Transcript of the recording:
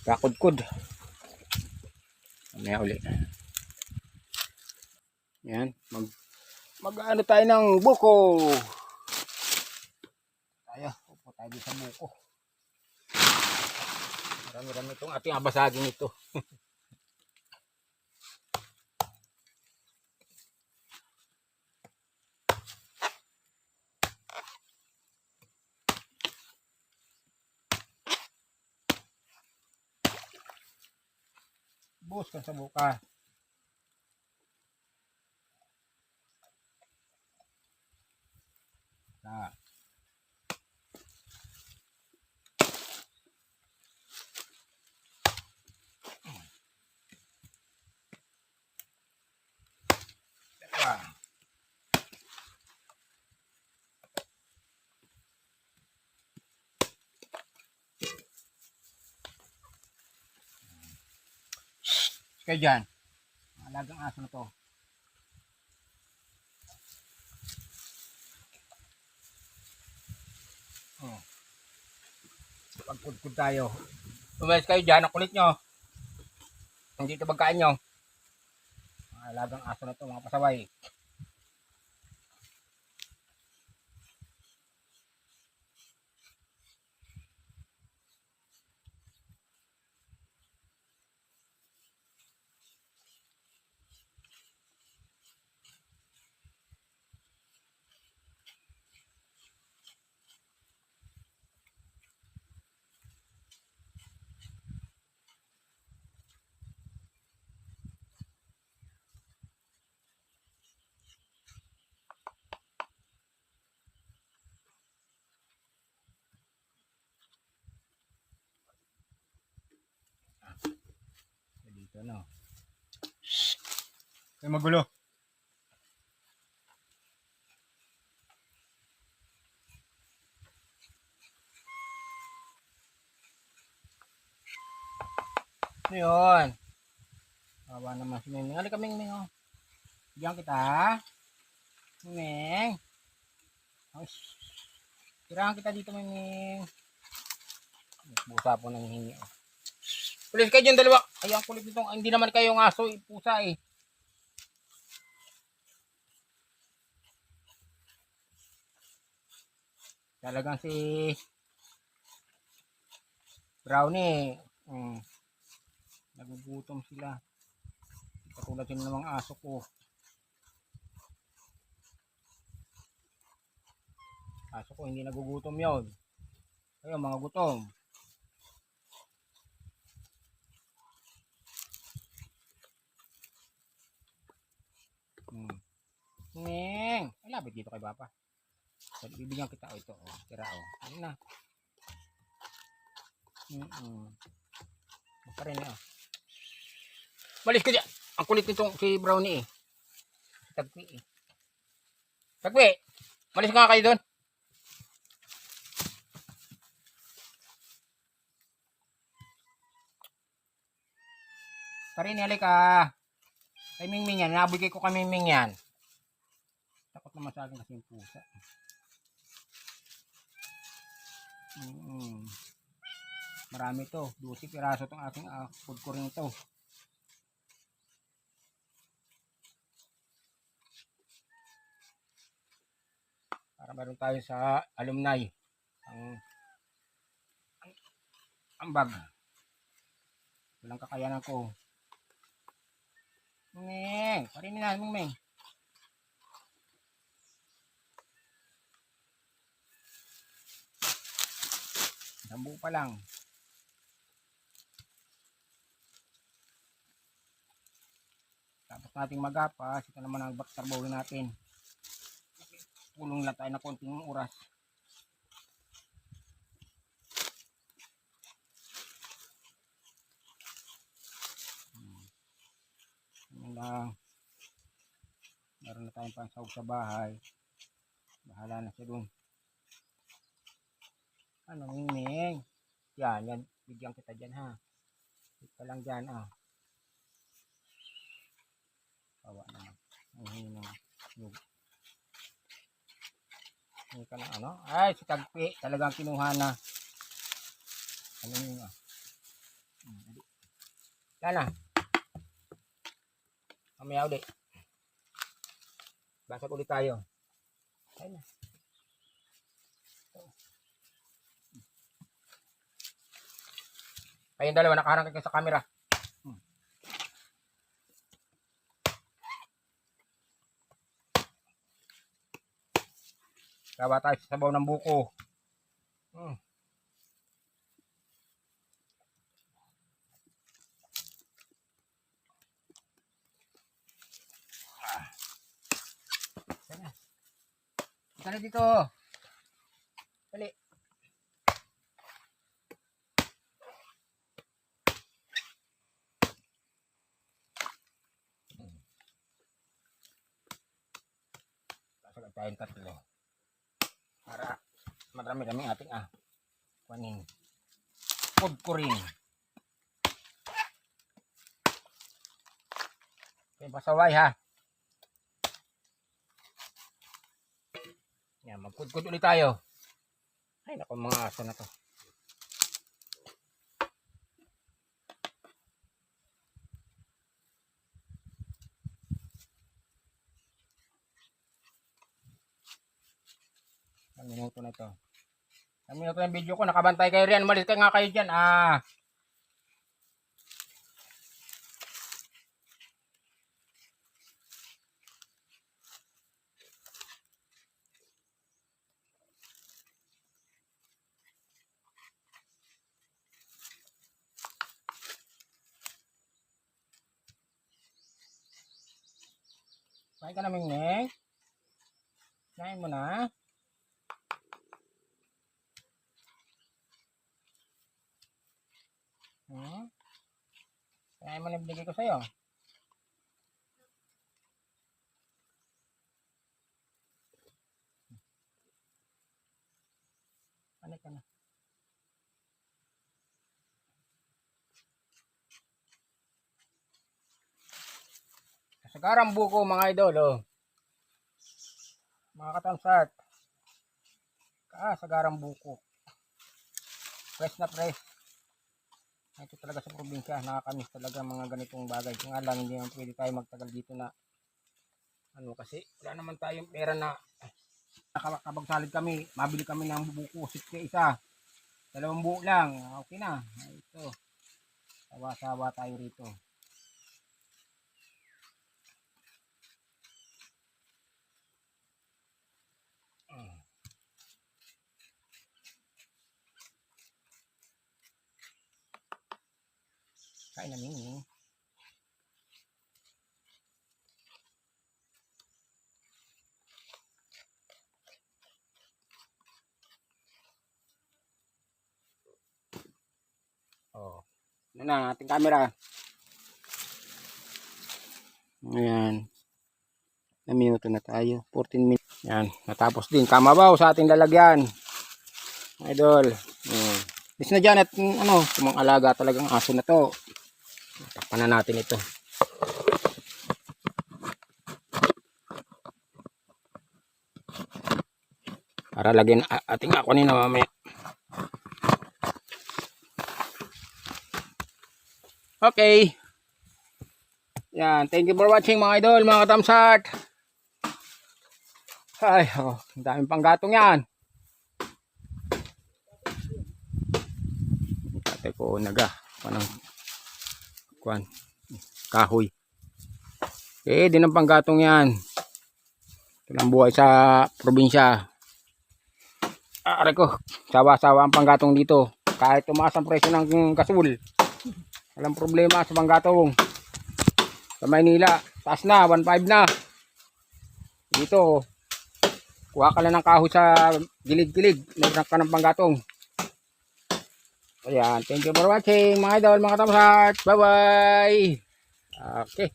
kakudkud. Mamaya uli. Yan. Mag-ano tayo ng buko. Upo tayo sa buko. Marami-rami itong ating abasagin ito. Buhos ka sa buka. Ah. Kaya dyan, alagang aso na to. Pagkudkud tayo. Umalis kayo dyan, ang kulit nyo. Hindi ito pagkain nyo. Alagang aso na to, mga pasaway. Dito no. Ay magulo. Ano yun? Kawa naman si Ming. Halika Ming Ming oh. Diyan kita. Ming. Tirahan kita dito Ming Ming. Busa po nanghihingi oh. Pulis kayo dyan dalawa. Ay ang kulit nitong. Hindi naman kayo ng aso. Pusa eh. Talagang si Brownie. Nagugutom sila. Katulad sila ng mga aso ko. Aso ko hindi nagugutom yun. Ayun mga gutom. Ning, ay labit dito kay Papa. So, bibigyan kita ito. Oh, tira oh. Ano na? Pa rin oh. Malis ka dyan. Ang kulit nitong si Brownie eh. Tagpi eh. Tagpi! Malis ka nga kayo doon. Parin, halika. Kay Mingming yan. Nabigay ko kay Mingming yan. Takot naman sa akin kasi yung pusa. Marami to. 12 piraso itong aking food ko rin ito. Para meron tayo sa alumni. Ang bag. Walang kakayanan ko. Ming, parin na Ming. Dambu pa lang. Tapos nating magapas, ito naman ang baktarbawin natin. Pulong lang tayo na konting oras. Lang. Meron na tayong pansahog sa bahay. Bahala na siya dun. Ano Ming? Yan. Bigyan kita dyan ha. Ito lang dyan ah. Kawa naman. Ang hingin ng nyug. Hindi ka na ano? Ay, si Tagpi. Talagang kinuha na. Ano yun ah. Yan na. Mamaya ulit. Basag ulit tayo. Ayun na. Kayong dalawa, nakaharang kayo sa camera. Gawa tayo sa sabaw ng buko. Dali dito. Dali. Pasagad tayong tatlo. Para marami-rami ating kunin. Food ko rin. Okay, pasaway ha. Yan, magkudkod ulit tayo. Ay, naku, mga aso na to. Ang minuto na to. Ang minuto ng video ko, nakabantay kayo riyan. Malis ka nga kayo dyan. Kain ka namin, Neng. Kain mo na. Kain mo na binigay ko sa'yo. Ano ka na? Sagarang buko mga idol, mga katamsat. Sagarang buko. Fresh na fresh. Ito talaga sa probinsya, nakakamiss talaga mga ganitong bagay. Kung alam, hindi naman pwede tayo magtagal dito na kasi wala naman tayong pera na nakabagsalid kami, mabili kami ng buko, sitke isa. 2 buo lang, okay na. Ito, sawa-sawa tayo rito. Kain namin eh. Ano na ating camera. Ayan. Na minuto na tayo. 14 minutes. Yan. Natapos din. Kamabaw sa ating lalagyan. Idol. Bis na dyan at kumang alaga talagang aso na to. Takpan na natin ito. Para lagyan ating akunin na mamaya. Okay. Yan. Thank you for watching mga idol, mga katamsat. Ay, ang daming panggatong yan. Tate ko kahoy. Din ang panggatong yan. Ito lang buhay sa probinsya. Aray ko, sawa-sawa ang panggatong dito. Kahit tumaas ang presyo ng kasul, walang problema sa panggatong. Sa Maynila, taas na, 1.5 na. Dito, kuha ka lang ng kahoy sa gilid-gilid, meron ka ng panggatong. Ayan, thank you for watching mga idol, mga katamsat. Bye-bye. Okay.